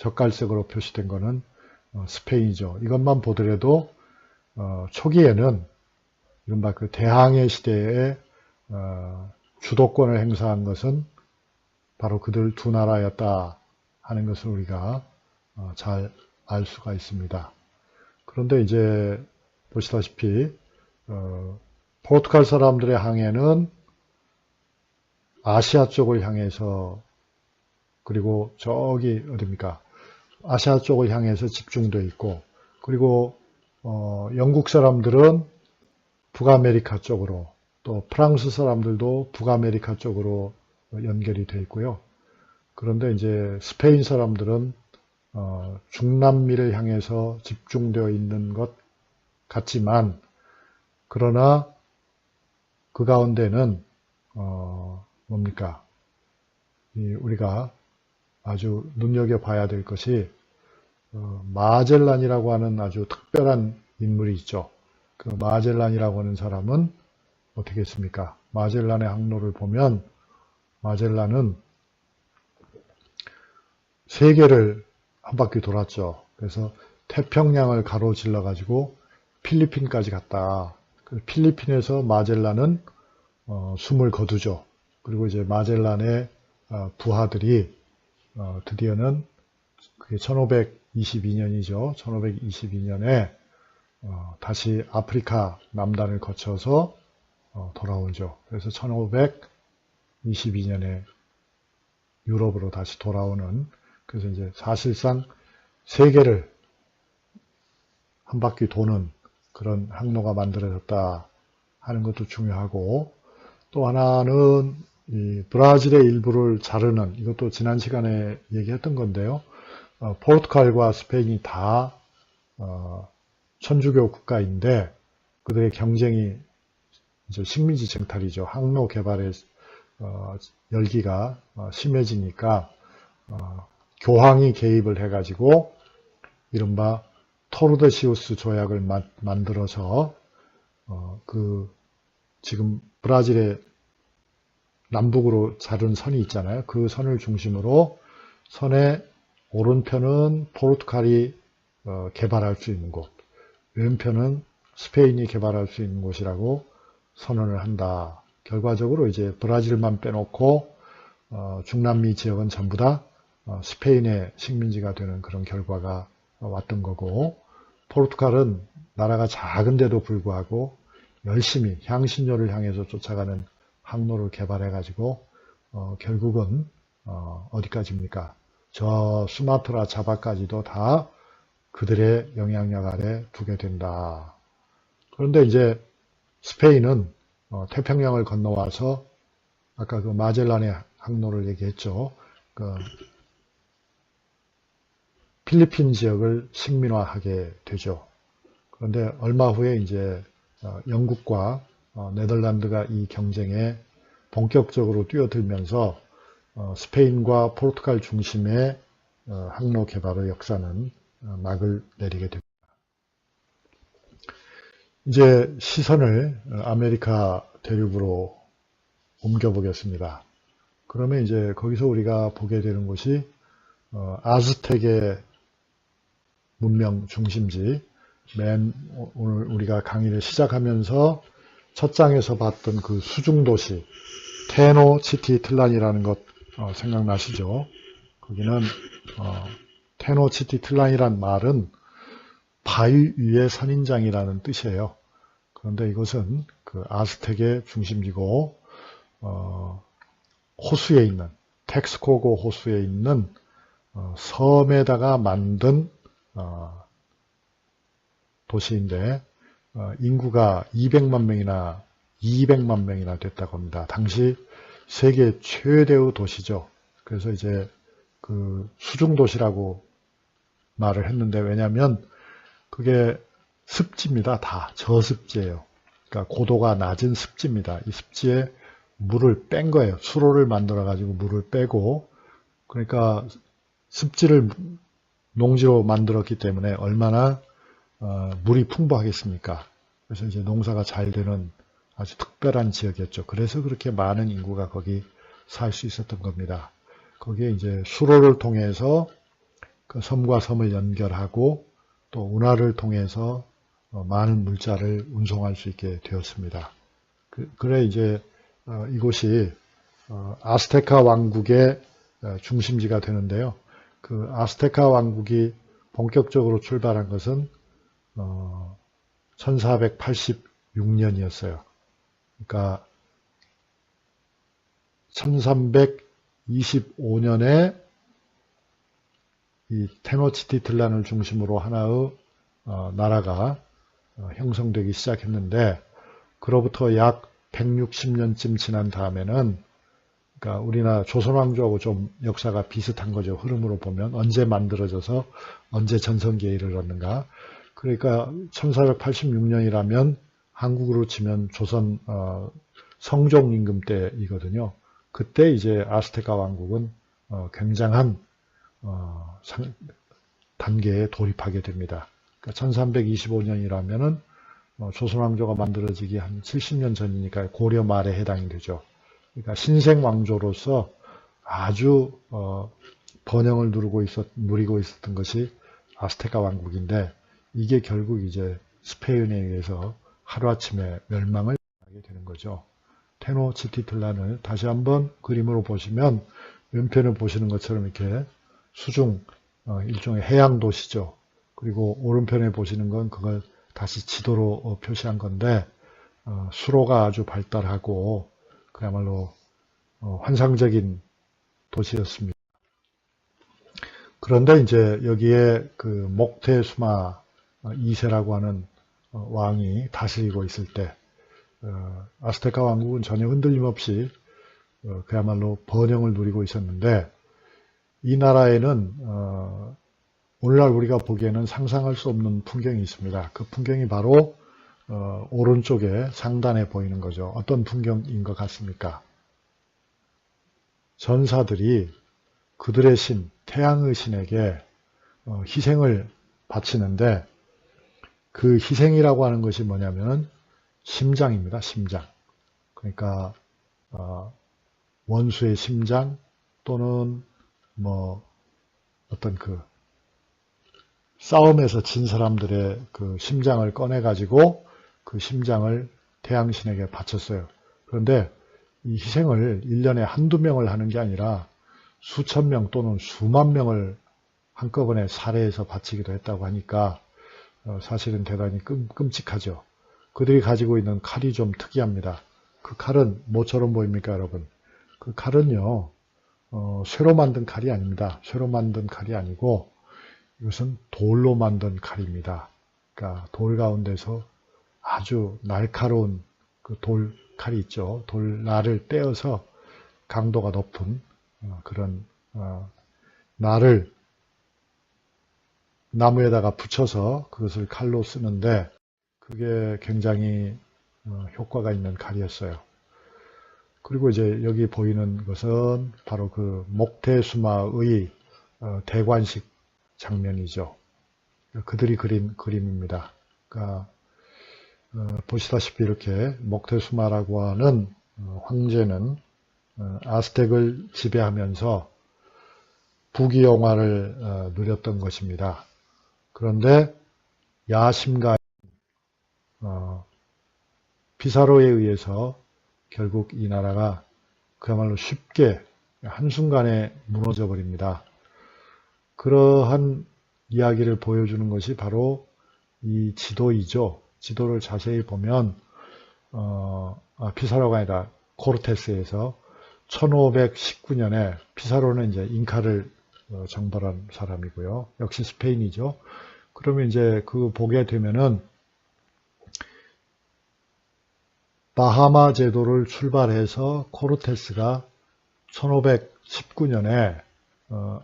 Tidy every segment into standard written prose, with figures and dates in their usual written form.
젓갈색으로 표시된 거는 스페인이죠. 이것만 보더라도 초기에는 이른바 그 대항해 시대에 주도권을 행사한 것은 바로 그들 두 나라였다 하는 것을 우리가 잘 알 수가 있습니다. 그런데 이제 보시다시피 포르투갈 사람들의 항해는 아시아 쪽을 향해서, 그리고 저기 어딥니까, 아시아 쪽을 향해서 집중되어 있고, 그리고 영국 사람들은 북아메리카 쪽으로, 또 프랑스 사람들도 북아메리카 쪽으로 연결이 되어 있고요. 그런데 이제 스페인 사람들은 중남미를 향해서 집중되어 있는 것 같지만, 그러나 그 가운데는 뭡니까? 우리가 아주 눈여겨봐야 될 것이 마젤란이라고 하는 아주 특별한 인물이 있죠. 그 마젤란이라고 하는 사람은 어떻게 했습니까? 마젤란의 항로를 보면 마젤란은 세계를 한 바퀴 돌았죠. 그래서 태평양을 가로질러 가지고 필리핀까지 갔다. 필리핀에서 마젤란은 숨을 거두죠. 그리고 이제 마젤란의 부하들이 드디어는 그게 1522년이죠. 1522년에 다시 아프리카 남단을 거쳐서 돌아오죠. 그래서 1522년에 유럽으로 다시 돌아오는, 그래서 이제 사실상 세계를 한 바퀴 도는 그런 항로가 만들어졌다 하는 것도 중요하고, 또 하나는 이 브라질의 일부를 자르는, 이것도 지난 시간에 얘기했던 건데요. 포르투갈과 스페인이 다 천주교 국가인데 그들의 경쟁이 이제 식민지 쟁탈이죠. 항로 개발의 열기가 심해지니까 교황이 개입을 해가지고 이른바 토르데시우스 조약을 만들어서 그 지금 브라질의 남북으로 자른 선이 있잖아요. 그 선을 중심으로 선의 오른편은 포르투갈이 개발할 수 있는 곳, 왼편은 스페인이 개발할 수 있는 곳이라고 선언을 한다. 결과적으로 이제 브라질만 빼놓고 중남미 지역은 전부 다 스페인의 식민지가 되는 그런 결과가 왔던 거고, 포르투갈은 나라가 작은데도 불구하고 열심히 향신료를 향해서 쫓아가는 항로를 개발해가지고 결국은 어디까지입니까? 저 수마트라 자바까지도 다 그들의 영향력 아래 두게 된다. 그런데 이제 스페인은 태평양을 건너와서 아까 그 마젤란의 항로를 얘기했죠. 그 필리핀 지역을 식민화하게 되죠. 그런데 얼마 후에 이제 영국과 네덜란드가 이 경쟁에 본격적으로 뛰어들면서 스페인과 포르투갈 중심의 항로 개발의 역사는 막을 내리게 됩니다. 이제 시선을 아메리카 대륙으로 옮겨보겠습니다. 그러면 이제 거기서 우리가 보게 되는 것이 아즈텍의 문명 중심지, 오늘 우리가 강의를 시작하면서 첫 장에서 봤던 그 수중도시 테노치티틀란이라는 것 생각나시죠? 거기는 테노치티틀란이란 말은 바위 위의 선인장이라는 뜻이에요. 그런데 이것은 그 아즈텍의 중심지고 호수에 있는, 텍스코고 호수에 있는 섬에다가 만든 도시인데 인구가 200만 명이나 됐다고 합니다. 당시 세계 최대의 도시죠. 그래서 이제 그 수중도시라고 말을 했는데, 왜냐하면 그게 습지입니다. 다 저습지예요. 그러니까 고도가 낮은 습지입니다. 이 습지에 물을 뺀 거예요. 수로를 만들어 가지고 물을 빼고, 그러니까 습지를 농지로 만들었기 때문에 얼마나 물이 풍부하겠습니까? 그래서 이제 농사가 잘 되는 아주 특별한 지역이었죠. 그래서 그렇게 많은 인구가 거기 살 수 있었던 겁니다. 거기에 이제 수로를 통해서 그 섬과 섬을 연결하고 또 운하를 통해서 많은 물자를 운송할 수 있게 되었습니다. 그래 이제 이곳이 아스테카 왕국의 중심지가 되는데요. 그 아스테카 왕국이 본격적으로 출발한 것은 1486년이었어요. 그러니까 1325년에 이 테노치티틀란을 중심으로 하나의 나라가 형성되기 시작했는데, 그로부터 약 160년쯤 지난 다음에는, 그러니까 우리나라 조선왕조하고 좀 역사가 비슷한 거죠. 흐름으로 보면 언제 만들어져서 언제 전성기에 이르렀는가. 그러니까 1486년이라면 한국으로 치면 조선 성종 임금 때이거든요. 그때 이제 아스테카 왕국은 굉장한 단계에 돌입하게 됩니다. 그러니까 1325년이라면은 조선왕조가 만들어지기 한 70년 전이니까 고려 말에 해당이 되죠. 그러니까 신생왕조로서 아주 번영을 누리고 있었던 것이 아스테카 왕국인데, 이게 결국 이제 스페인에 의해서 하루아침에 멸망을 하게 되는 거죠. 테노치티틀란을 다시 한번 그림으로 보시면 왼편을 보시는 것처럼 이렇게 수중 일종의 해양 도시죠. 그리고 오른편에 보시는 건 그걸 다시 지도로 표시한 건데, 수로가 아주 발달하고 그야말로 환상적인 도시였습니다. 그런데 이제 여기에 그 목테수마 2세라고 하는 왕이 다스리고 있을 때 아스테카 왕국은 전혀 흔들림 없이 그야말로 번영을 누리고 있었는데, 이 나라에는 오늘날 우리가 보기에는 상상할 수 없는 풍경이 있습니다. 그 풍경이 바로 오른쪽에 상단에 보이는 거죠. 어떤 풍경인 것 같습니까? 전사들이 그들의 신, 태양의 신에게 희생을 바치는데, 그 희생이라고 하는 것이 뭐냐면은 심장입니다. 심장. 그러니까 원수의 심장 또는 뭐 어떤 그 싸움에서 진 사람들의 그 심장을 꺼내 가지고 그 심장을 태양신에게 바쳤어요. 그런데 이 희생을 1년에 한두 명을 하는 게 아니라 수천 명 또는 수만 명을 한꺼번에 살해해서 바치기도 했다고 하니까 사실은 대단히 끔찍하죠. 그들이 가지고 있는 칼이 좀 특이합니다. 그 칼은 뭐처럼 보입니까, 여러분? 그 칼은요, 쇠로 만든 칼이 아닙니다. 쇠로 만든 칼이 아니고 이것은 돌로 만든 칼입니다. 그러니까 돌 가운데서 아주 날카로운 그 돌칼이 있죠. 돌날을 떼어서 강도가 높은 그런 날을 나무에다가 붙여서 그것을 칼로 쓰는데, 그게 굉장히 효과가 있는 칼이었어요. 그리고 이제 여기 보이는 것은 바로 그 목테수마의 대관식 장면이죠. 그들이 그린 그림입니다. 그러니까 보시다시피 이렇게 목테수마라고 하는 황제는 아스텍을 지배하면서 부귀영화를 누렸던 것입니다. 그런데 야심가인 피사로에 의해서 결국 이 나라가 그야말로 쉽게 한순간에 무너져 버립니다. 그러한 이야기를 보여주는 것이 바로 이 지도이죠. 지도를 자세히 보면 피사로가 아니라 코르테스에서 1519년에, 피사로는 이제 잉카를 정벌한 사람이고요. 역시 스페인이죠. 그러면 이제 그 보게 되면은 바하마 제도를 출발해서 코르테스가 1519년에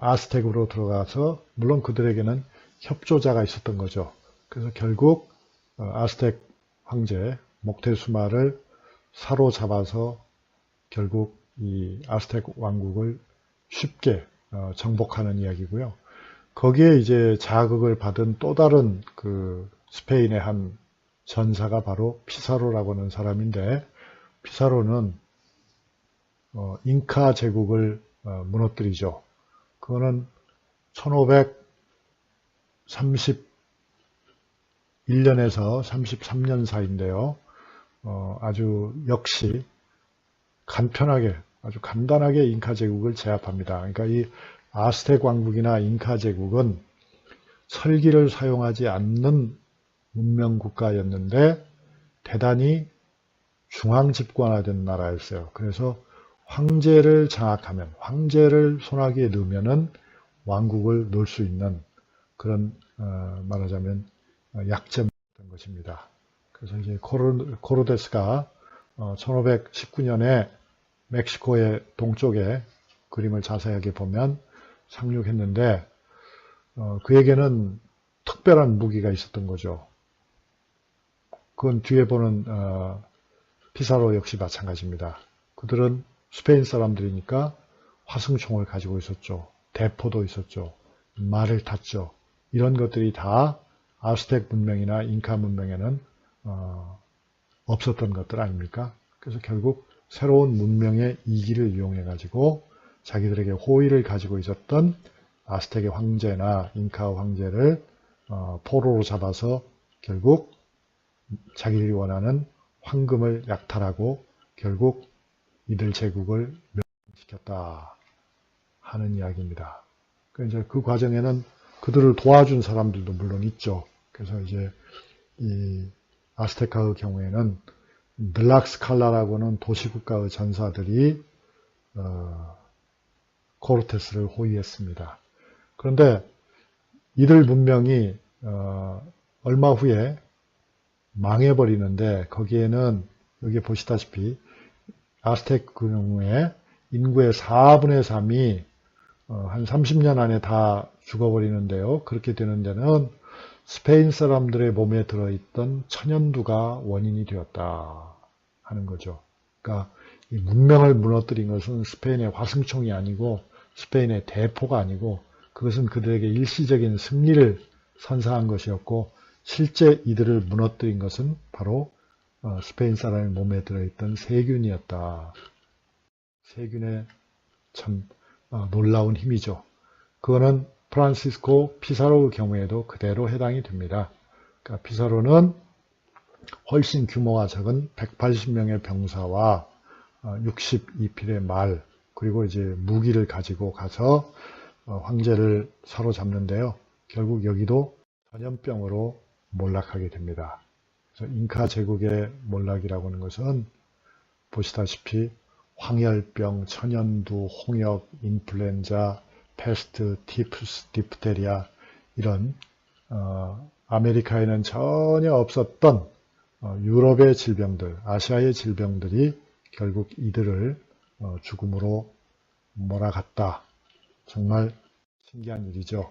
아스텍으로 들어가서, 물론 그들에게는 협조자가 있었던 거죠. 그래서 결국 아스텍 황제 목테수마를 사로잡아서 결국 이 아스텍 왕국을 쉽게 정복하는 이야기고요. 거기에 이제 자극을 받은 또 다른 그 스페인의 한 전사가 바로 피사로라고 하는 사람인데, 피사로는 잉카 제국을 무너뜨리죠. 그거는 31년에서 33년 사이인데요. 아주 역시 간편하게, 아주 간단하게 잉카 제국을 제압합니다. 그러니까 이 아스텍 왕국이나 잉카 제국은 철기를 사용하지 않는 문명 국가였는데 대단히 중앙 집권화된 나라였어요. 그래서 황제를 장악하면, 황제를 손아귀에 넣으면은 왕국을 놓을 수 있는 그런 말하자면 약점이었던 것입니다. 그래서 이제 코르테스가 1519년에 멕시코의 동쪽에 그림을 자세하게 보면 상륙했는데 그에게는 특별한 무기가 있었던 거죠. 그건 뒤에 보는 피사로 역시 마찬가지입니다. 그들은 스페인 사람들이니까 화승총을 가지고 있었죠. 대포도 있었죠. 말을 탔죠. 이런 것들이 다 아스텍 문명이나 잉카 문명에는 없었던 것들 아닙니까? 그래서 결국 새로운 문명의 이기를 이용해 가지고 자기들에게 호의를 가지고 있었던 아스텍의 황제나 잉카 황제를 포로로 잡아서 결국 자기들이 원하는 황금을 약탈하고 결국 이들 제국을 멸망시켰다 하는 이야기입니다. 이제 그 과정에는 그들을 도와준 사람들도 물론 있죠. 그래서 이제 이 아스테카의 경우에는 늘락스칼라라고는 도시국가의 전사들이 코르테스를 호위했습니다. 그런데 이들 문명이 얼마 후에 망해버리는데 거기에는 여기 보시다시피 아스텍 경우에 인구의 4분의 3이 한 30년 안에 다 죽어버리는데요. 그렇게 되는 데는 스페인 사람들의 몸에 들어있던 천연두가 원인이 되었다 하는 거죠. 그러니까 이 문명을 무너뜨린 것은 스페인의 화승총이 아니고 스페인의 대포가 아니고 그것은 그들에게 일시적인 승리를 선사한 것이었고 실제 이들을 무너뜨린 것은 바로 스페인 사람의 몸에 들어있던 세균이었다. 세균의 참 놀라운 힘이죠. 그거는 프란시스코 피사로의 경우에도 그대로 해당이 됩니다. 그러니까 피사로는 훨씬 규모가 적은 180명의 병사와 62필의 말 그리고 이제 무기를 가지고 가서 황제를 사로잡는데요. 결국 여기도 전염병으로 몰락하게 됩니다. 그래서 잉카 제국의 몰락이라고 하는 것은 보시다시피 황열병, 천연두, 홍역, 인플루엔자, 패스트, 티푸스, 디프테리아 이런 아메리카에는 전혀 없었던 유럽의 질병들, 아시아의 질병들이 결국 이들을 죽음으로 몰아갔다. 정말 신기한 일이죠.